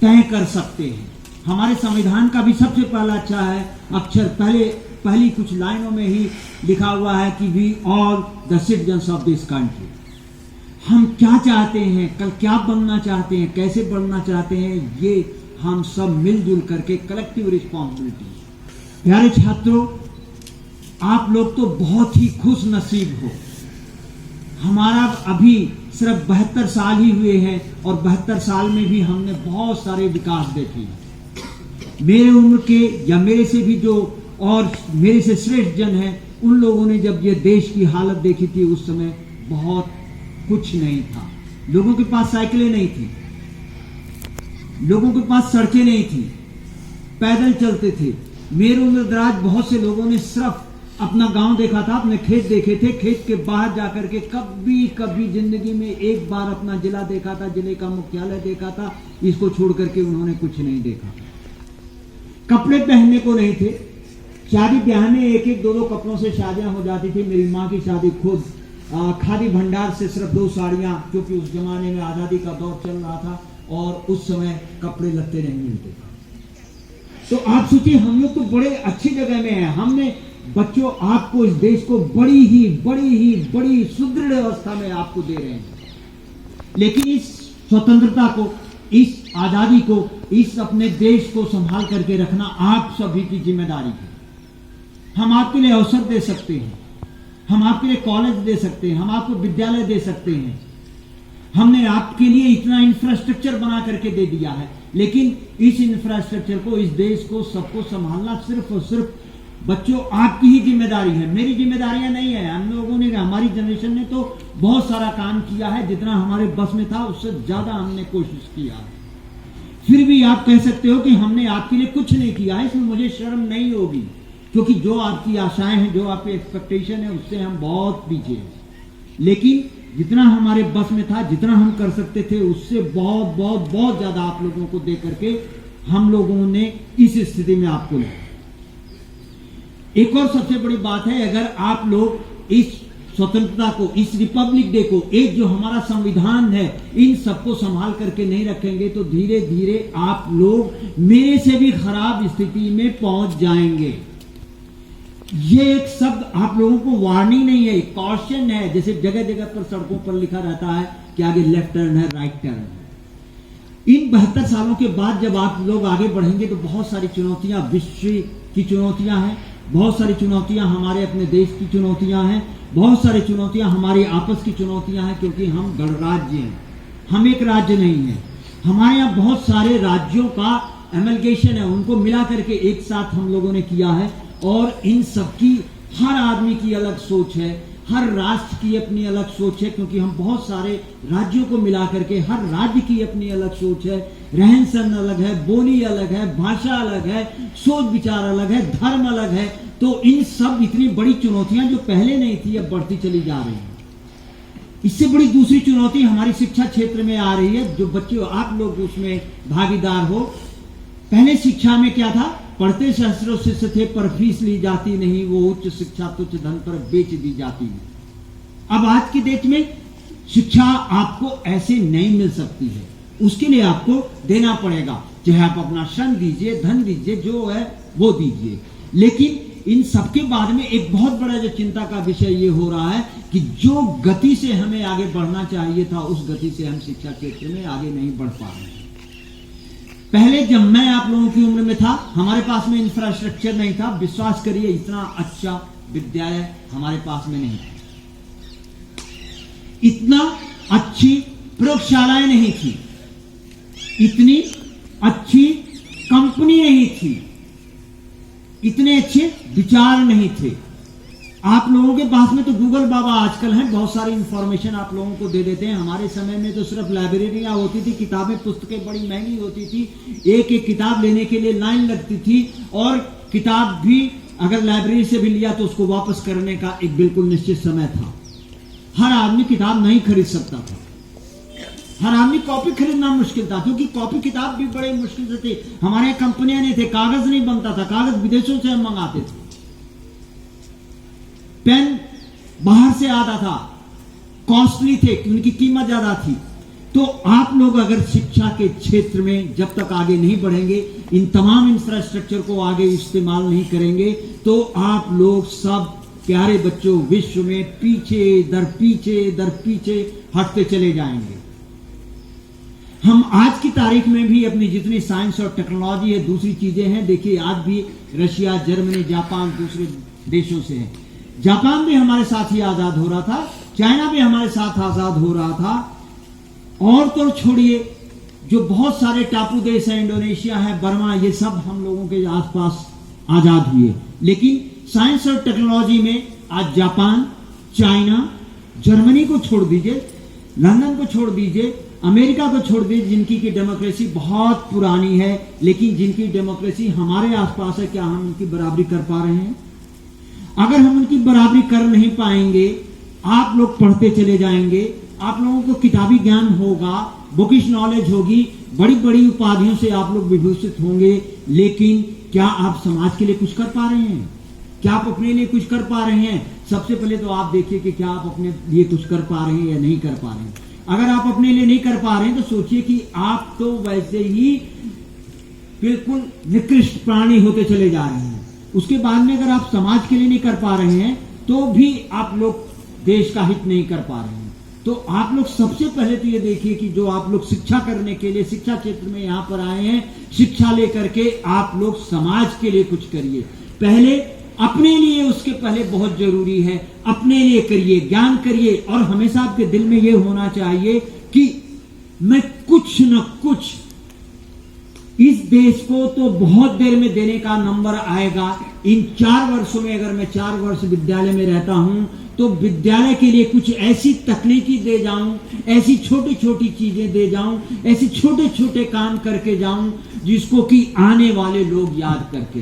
तय कर सकते हैं। हमारे संविधान का भी सबसे पहला अच्छा है अक्षर पहली कुछ लाइनों में ही लिखा हुआ है कि we all the citizens of this country. हम क्या चाहते हैं, कल क्या बनना चाहते हैं, कैसे बनना चाहते हैं, ये हम सब मिलजुल करके कलेक्टिव रिस्पॉन्सिबिलिटी। प्यारे छात्रों, आप लोग तो बहुत ही खुश नसीब हो। हमारा अभी सिर्फ 72 साल ही हुए हैं और 72 साल में भी हमने बहुत सारे विकास देखे हैं। मेरे उम्र के या मेरे से भी जो और मेरे से श्रेष्ठ जन हैं, उन लोगों ने जब ये देश की हालत देखी थी उस समय बहुत कुछ नहीं था। लोगों के पास साइकिलें नहीं थी, लोगों के पास सड़कें नहीं थी, पैदल चलते थे। मेरे उम्र दराज बहुत से लोगों ने सिर्फ अपना गांव देखा था, अपने खेत देखे थे। खेत के बाहर जाकर के कभी जिंदगी में एक बार अपना जिला देखा था, जिले का मुख्यालय देखा था। इसको छोड़ करके उन्होंने कुछ नहीं देखा। कपड़े पहनने को नहीं थे। शादी ब्याह में एक एक दो कपड़ों से शादियां हो जाती थी। मेरी माँ की शादी खुद खादी भंडार से सिर्फ 2 साड़ियां, क्योंकि उस जमाने में आजादी का दौर चल रहा था और उस समय कपड़े लत्ते नहीं मिलते थे। तो आप सोचिए, हम लोग तो बड़े अच्छी जगह में हैं। हमने बच्चों आपको इस देश को बड़ी सुदृढ़ अवस्था में आपको दे रहे हैं। लेकिन इस स्वतंत्रता को, इस आजादी को, इस अपने देश को संभाल करके रखना आप सभी की जिम्मेदारी है। हम आपके लिए अवसर दे सकते हैं, हम आपके लिए कॉलेज दे सकते हैं, हम आपको विद्यालय दे सकते हैं। हमने आपके लिए इतना इंफ्रास्ट्रक्चर बना करके दे दिया है, लेकिन इस इंफ्रास्ट्रक्चर को, इस देश को, सबको संभालना सिर्फ और सिर्फ बच्चों आपकी ही जिम्मेदारी है। मेरी जिम्मेदारियां नहीं है। हम लोगों ने, हमारी जनरेशन ने तो बहुत सारा काम किया है। जितना हमारे बस में था उससे ज्यादा हमने कोशिश किया है। फिर भी आप कह सकते हो कि हमने आपके लिए कुछ नहीं किया है। इसमें मुझे शर्म नहीं होगी, क्योंकि जो आपकी आशाएं हैं, जो आपकी एक्सपेक्टेशन है, उससे हम बहुत पीछे हैं। लेकिन जितना हमारे बस में था, जितना हम कर सकते थे, उससे बहुत ज्यादा आप लोगों को दे करके हम लोगों ने इस स्थिति में आपको लाया। एक और सबसे बड़ी बात है, अगर आप लोग इस स्वतंत्रता को, इस रिपब्लिक डे को, एक जो हमारा संविधान है, इन सबको संभाल करके नहीं रखेंगे तो धीरे धीरे आप लोग मेरे से भी खराब स्थिति में पहुंच जाएंगे। ये एक शब्द आप लोगों को वार्निंग नहीं है, कॉशन है। जैसे जगह जगह पर सड़कों पर लिखा रहता है कि आगे लेफ्ट टर्न है, राइट टर्न है। इन 72 सालों के बाद जब आप लोग आगे बढ़ेंगे तो बहुत सारी चुनौतियां विश्व की चुनौतियां हैं, बहुत सारी चुनौतियां हमारे अपने देश की चुनौतियां हैं, बहुत सारी चुनौतियां हमारी आपस की चुनौतियां हैं, क्योंकि हम गणराज्य हैं, हम एक राज्य नहीं है। हमारे यहाँ बहुत सारे राज्यों का एमलगेशन है, उनको मिला करके एक साथ हम लोगों ने किया है। और इन सबकी, हर आदमी की अलग सोच है, हर राष्ट्र की अपनी अलग सोच है, क्योंकि हम बहुत सारे राज्यों को मिला करके, हर राज्य की अपनी अलग सोच है, रहन सहन अलग है, बोली अलग है, भाषा अलग है, सोच विचार अलग है, धर्म अलग है। तो इन सब इतनी बड़ी चुनौतियां जो पहले नहीं थी, अब बढ़ती चली जा रही है। इससे बड़ी दूसरी चुनौती हमारी शिक्षा क्षेत्र में आ रही है, जो बच्चों आप लोग उसमें भागीदार हो। पहले शिक्षा में क्या था, पढ़ते सहस्त्रों शिष्य थे पर फीस ली जाती नहीं, वो उच्च शिक्षा तुच्छ धन पर बेच दी जाती है। अब आज के देश में शिक्षा आपको ऐसे नहीं मिल सकती है, उसके लिए आपको देना पड़ेगा। चाहे आप अपना श्रम दीजिए, धन दीजिए, जो है वो दीजिए। लेकिन इन सबके बाद में एक बहुत बड़ा जो चिंता का विषय ये हो रहा है कि जो गति से हमें आगे बढ़ना चाहिए था, उस गति से हम शिक्षा क्षेत्र में आगे नहीं बढ़ पा रहे हैं। पहले जब मैं आप लोगों की उम्र में था, हमारे पास में इंफ्रास्ट्रक्चर नहीं था। विश्वास करिए, इतना अच्छा विद्यालय हमारे पास में नहीं था, इतना अच्छी प्रयोगशालाएं नहीं थी, इतनी अच्छी कंपनी नहीं थी, इतने अच्छे विचार नहीं थे। आप लोगों के पास में तो गूगल बाबा आजकल है, बहुत सारी इंफॉर्मेशन आप लोगों को दे देते हैं। हमारे समय में तो सिर्फ लाइब्रेरियां होती थी, किताबें, पुस्तकें बड़ी महंगी होती थी, एक एक किताब लेने के लिए लाइन लगती थी, और किताब भी अगर लाइब्रेरी से भी लिया तो उसको वापस करने का एक बिल्कुल निश्चित समय था। हर आदमी किताब नहीं खरीद सकता था, हर आदमी कॉपी खरीदना मुश्किल था, क्योंकि कॉपी किताब भी बड़े मुश्किल से थे। हमारे यहाँ कंपनियां नहीं थे, कागज नहीं बनता था, कागज विदेशों से हम मंगाते थे। पेन बाहर से आता था, कॉस्टली थे, उनकी कीमत ज्यादा थी। तो आप लोग अगर शिक्षा के क्षेत्र में जब तक आगे नहीं बढ़ेंगे, इन तमाम इंफ्रास्ट्रक्चर को आगे इस्तेमाल नहीं करेंगे, तो आप लोग सब प्यारे बच्चों विश्व में पीछे दर पीछे हटते चले जाएंगे। हम आज की तारीख में भी अपनी जितनी साइंस और टेक्नोलॉजी है, दूसरी चीजें हैं, देखिए आज भी रशिया, जर्मनी, जापान दूसरे देशों से है। जापान भी हमारे साथ ही आजाद हो रहा था, चाइना भी हमारे साथ आजाद हो रहा था, और तो छोड़िए जो बहुत सारे टापू देश है, इंडोनेशिया है, बर्मा, ये सब हम लोगों के आसपास आजाद हुए। लेकिन साइंस और टेक्नोलॉजी में आज जापान, चाइना, जर्मनी को छोड़ दीजिए, लंदन को छोड़ दीजिए, अमेरिका को छोड़ दीजिए, जिनकी की डेमोक्रेसी बहुत पुरानी है, लेकिन जिनकी डेमोक्रेसी हमारे आसपास है, क्या हम उनकी बराबरी कर पा रहे हैं? अगर हम उनकी बराबरी कर नहीं पाएंगे, आप लोग पढ़ते चले जाएंगे, आप लोगों को किताबी ज्ञान होगा, बुकिश नॉलेज होगी, बड़ी बड़ी उपाधियों से आप लोग विभूषित होंगे, लेकिन क्या आप समाज के लिए कुछ कर पा रहे हैं? क्या आप अपने लिए कुछ कर पा रहे हैं? सबसे पहले तो आप देखिए कि क्या आप अपने लिए कुछ कर पा रहे हैं या नहीं कर पा रहे हैं। अगर आप अपने लिए नहीं कर पा रहे हैं तो सोचिए कि आप तो वैसे ही बिल्कुल निकृष्ट प्राणी होते चले जा रहे हैं। उसके बाद में अगर आप समाज के लिए नहीं कर पा रहे हैं तो भी आप लोग देश का हित नहीं कर पा रहे हैं। तो आप लोग सबसे पहले तो ये देखिए कि जो आप लोग शिक्षा करने के लिए शिक्षा क्षेत्र में यहां पर आए हैं, शिक्षा लेकर के आप लोग समाज के लिए कुछ करिए। पहले अपने लिए, उसके पहले बहुत जरूरी है अपने लिए करिए, ज्ञान करिए, और हमेशा आपके दिल में यह होना चाहिए कि मैं कुछ न कुछ इस देश को तो बहुत देर में देने का नंबर आएगा। इन 4 वर्षों में अगर मैं 4 वर्ष विद्यालय में रहता हूं तो विद्यालय के लिए कुछ ऐसी तकनीकी दे जाऊं, ऐसी छोटी छोटी चीजें दे जाऊं, ऐसे छोटे छोटे काम करके जाऊं जिसको कि आने वाले लोग याद करके।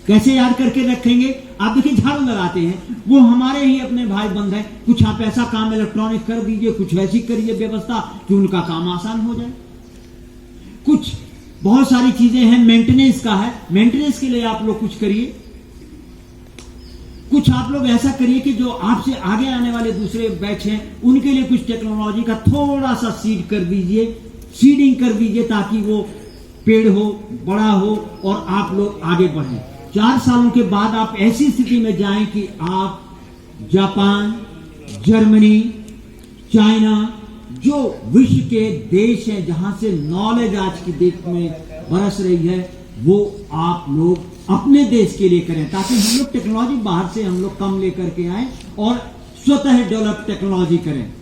कैसे याद करके रखेंगे? आप देखिए झाड़ू लगाते हैं, वो हमारे ही अपने भाई बंद हैं। कुछ आप ऐसा काम इलेक्ट्रॉनिक कर दीजिए, कुछ ऐसी करिए व्यवस्था कि उनका काम आसान हो जाए। कुछ बहुत सारी चीजें हैं, मेंटेनेंस का है, मेंटेनेंस के लिए आप लोग कुछ करिए। कुछ आप लोग ऐसा करिए कि जो आपसे आगे आने वाले दूसरे बैच हैं उनके लिए कुछ टेक्नोलॉजी का थोड़ा सा सीड कर दीजिए, सीडिंग कर दीजिए, ताकि वो पेड़ हो, बड़ा हो और आप लोग आगे बढ़ें। 4 सालों के बाद आप ऐसी स्थिति में जाएं कि आप जापान, जर्मनी, चाइना, जो विश्व के देश हैं जहां से नॉलेज आज की डेट में बरस रही है, वो आप लोग अपने देश के लिए करें, ताकि हम लोग टेक्नोलॉजी बाहर से हम लोग कम लेकर के आए और स्वतः डेवलप टेक्नोलॉजी करें।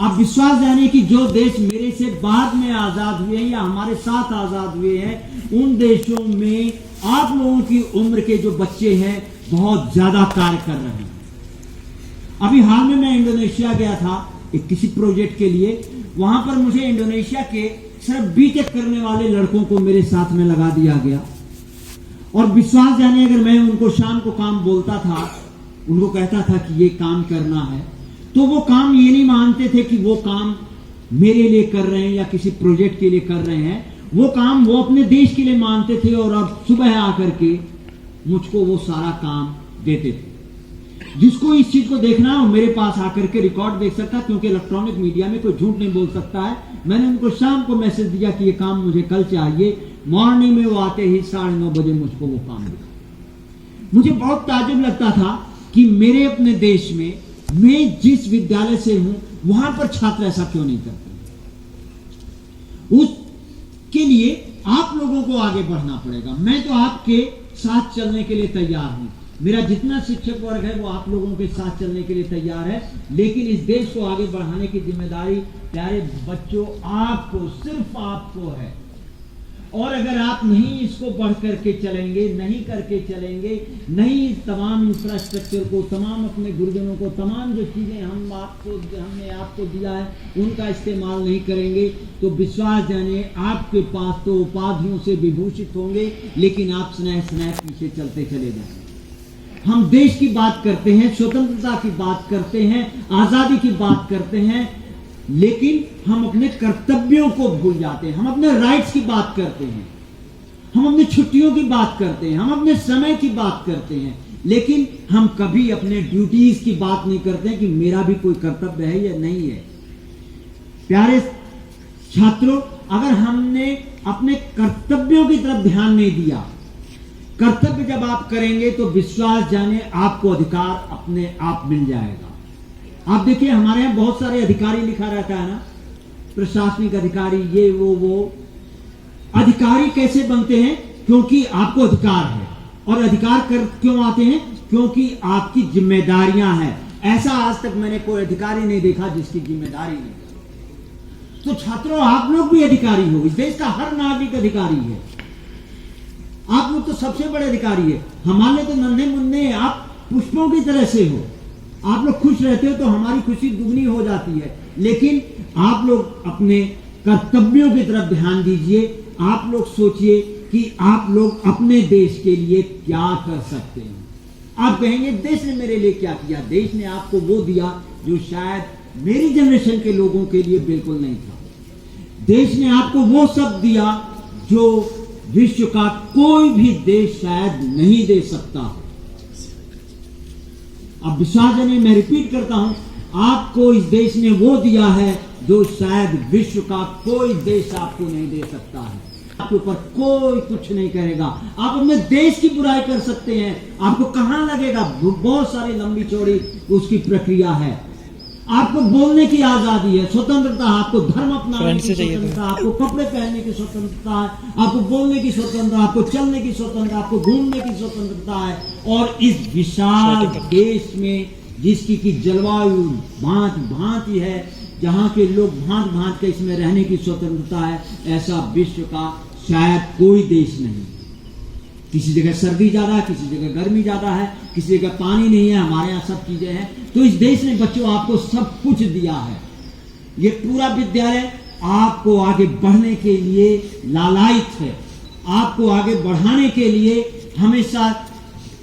आप विश्वास जानिए कि जो देश मेरे से बाद में आजाद हुए हैं या हमारे साथ आजाद हुए हैं, उन देशों में आप लोगों की उम्र के जो बच्चे हैं बहुत ज्यादा कार्य कर रहे हैं। अभी हाल में मैं इंडोनेशिया गया था एक किसी प्रोजेक्ट के लिए। वहां पर मुझे इंडोनेशिया के सिर्फ बीटेक करने वाले लड़कों को मेरे साथ में लगा दिया गया, और विश्वास जानिए अगर मैं उनको शाम को काम बोलता था, उनको कहता था कि ये काम करना है, तो वो काम ये नहीं मानते थे कि वो काम मेरे लिए कर रहे हैं या किसी प्रोजेक्ट के लिए कर रहे हैं। वो काम वो अपने देश के लिए मानते थे, और अब सुबह आकर के मुझको वो सारा काम देते थे। जिसको इस चीज को देखना है वो मेरे पास आकर के रिकॉर्ड देख सकता है, क्योंकि इलेक्ट्रॉनिक मीडिया में कोई झूठ नहीं बोल सकता है। मैंने उनको शाम को मैसेज दिया कि ये काम मुझे कल चाहिए। मॉर्निंग में वो आते ही 9:30 बजे मुझको वो काम दिया। मुझे बहुत ताज्जुब लगता था कि मेरे अपने देश में, मैं जिस विद्यालय से हूं वहां पर छात्र ऐसा क्यों नहीं करते। उसके लिए आप लोगों को आगे बढ़ना पड़ेगा। मैं तो आपके साथ चलने के लिए तैयार हूं। मेरा जितना शिक्षक वर्ग है वो आप लोगों के साथ चलने के लिए तैयार है, लेकिन इस देश को आगे बढ़ाने की जिम्मेदारी प्यारे बच्चों आपको, सिर्फ आपको है। और अगर आप नहीं इसको बढ़ करके चलेंगे, नहीं करके चलेंगे, नहीं तमाम इंफ्रास्ट्रक्चर को, तमाम अपने गुरुजनों को, तमाम जो चीजें हमने आपको दिया है उनका इस्तेमाल नहीं करेंगे, तो विश्वास जानिए आपके पास तो उपाधियों से विभूषित होंगे, लेकिन आप स्नेह पीछे चलते चले जाएंगे। हम देश की बात करते हैं, स्वतंत्रता की बात करते हैं, आजादी की बात करते हैं, लेकिन हम अपने कर्तव्यों को भूल जाते हैं। हम अपने राइट्स की बात करते हैं, हम अपनी छुट्टियों की बात करते हैं, हम अपने समय की बात करते हैं, लेकिन हम कभी अपने ड्यूटीज की बात नहीं करते हैं कि मेरा भी कोई कर्तव्य है या नहीं है। प्यारे छात्रों, अगर हमने अपने कर्तव्यों की तरफ ध्यान नहीं दिया, कर्तव्य जब आप करेंगे तो विश्वास जाने आपको अधिकार अपने आप मिल जाएगा। आप देखिए हमारे यहाँ बहुत सारे अधिकारी लिखा रहता है ना, प्रशासनिक अधिकारी, ये वो अधिकारी कैसे बनते हैं? क्योंकि आपको अधिकार है। और अधिकार कर क्यों आते हैं? क्योंकि आपकी जिम्मेदारियां हैं। ऐसा आज तक मैंने कोई अधिकारी नहीं देखा जिसकी जिम्मेदारी नहीं। तो छात्रों, आप लोग भी अधिकारी हो। इस देश का हर नागरिक अधिकारी है। आप लोग तो सबसे बड़े अधिकारी है। हमारे तो नन्हे मुन्ने, आप पुष्पों की तरह से हो। आप लोग खुश रहते हो तो हमारी खुशी दुगनी हो जाती है। लेकिन आप लोग अपने कर्तव्यों की तरफ ध्यान दीजिए। आप लोग सोचिए कि आप लोग अपने देश के लिए क्या कर सकते हैं। आप कहेंगे देश ने मेरे लिए क्या किया? देश ने आपको वो दिया जो शायद मेरी जनरेशन के लोगों के लिए बिल्कुल नहीं था। देश ने आपको वो सब दिया जो विश्व का कोई भी देश शायद नहीं दे सकता। अब विश्वास जाने, मैं रिपीट करता हूं, आपको इस देश ने वो दिया है जो शायद विश्व का कोई देश आपको नहीं दे सकता है। आपके ऊपर कोई कुछ नहीं करेगा। आप अपने देश की बुराई कर सकते हैं, आपको कहां लगेगा? बहुत सारी लंबी चौड़ी उसकी प्रक्रिया है। आपको बोलने की आजादी है, स्वतंत्रता, आपको धर्म अपनाने की स्वतंत्रता, आपको कपड़े पहनने की स्वतंत्रता है, आपको बोलने की स्वतंत्रता, आपको चलने की स्वतंत्रता, आपको घूमने की स्वतंत्रता है। और इस विशाल देश में जिसकी की जलवायु भांति भांति है, जहां के लोग भांत भांत के इसमें रहने की स्वतंत्रता है, ऐसा विश्व का शायद कोई देश नहीं। किसी जगह सर्दी ज्यादा है, किसी जगह गर्मी ज्यादा है, किसी जगह पानी नहीं है, हमारे यहाँ सब चीजें हैं। तो इस देश ने बच्चों आपको सब कुछ दिया है। ये पूरा विद्यालय आपको आगे बढ़ने के लिए लालायित है, आपको आगे बढ़ाने के लिए हमेशा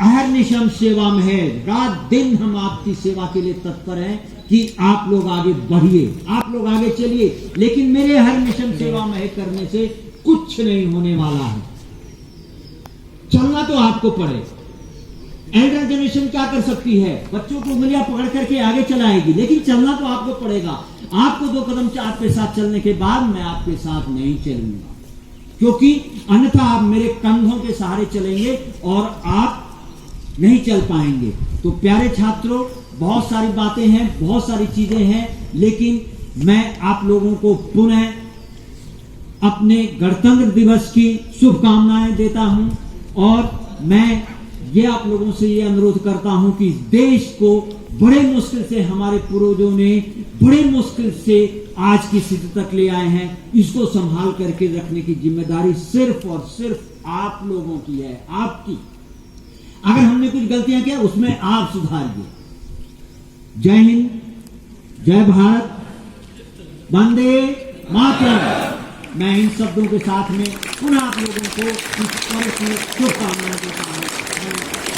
अहर्निशम सेवा में है। रात दिन हम आपकी सेवा के लिए तत्पर हैं कि आप लोग आगे बढ़िए, आप लोग आगे चलिए। लेकिन मेरे अहर्निशम सेवा में करने से कुछ नहीं होने वाला है। चलना तो आपको पड़े। एल्डर जनरेशन क्या कर सकती है? बच्चों को उंगलियां पकड़ करके आगे चलाएगी, लेकिन चलना तो आपको पड़ेगा। आपको 2 कदम आपके साथ चलने के बाद मैं आपके साथ नहीं चलूंगा, क्योंकि अन्यथा आप मेरे कंधों के सहारे चलेंगे और आप नहीं चल पाएंगे। तो प्यारे छात्रों, बहुत सारी बातें हैं, बहुत सारी चीजें हैं, लेकिन मैं आप लोगों को पुनः अपने गणतंत्र दिवस की शुभकामनाएं देता हूं। और मैं ये आप लोगों से ये अनुरोध करता हूं कि इस देश को बड़े मुश्किल से हमारे पूर्वजों ने बड़े मुश्किल से आज की स्थिति तक ले आए हैं। इसको संभाल करके रखने की जिम्मेदारी सिर्फ और सिर्फ आप लोगों की है, आपकी। अगर हमने कुछ गलतियां किया उसमें आप सुधारिए। जय हिंद, जय भारत, वंदे मातरम। मैं इन शब्दों के साथ में पुनः आप लोगों को इस पर्व की शुभकामनाएं देता हूं।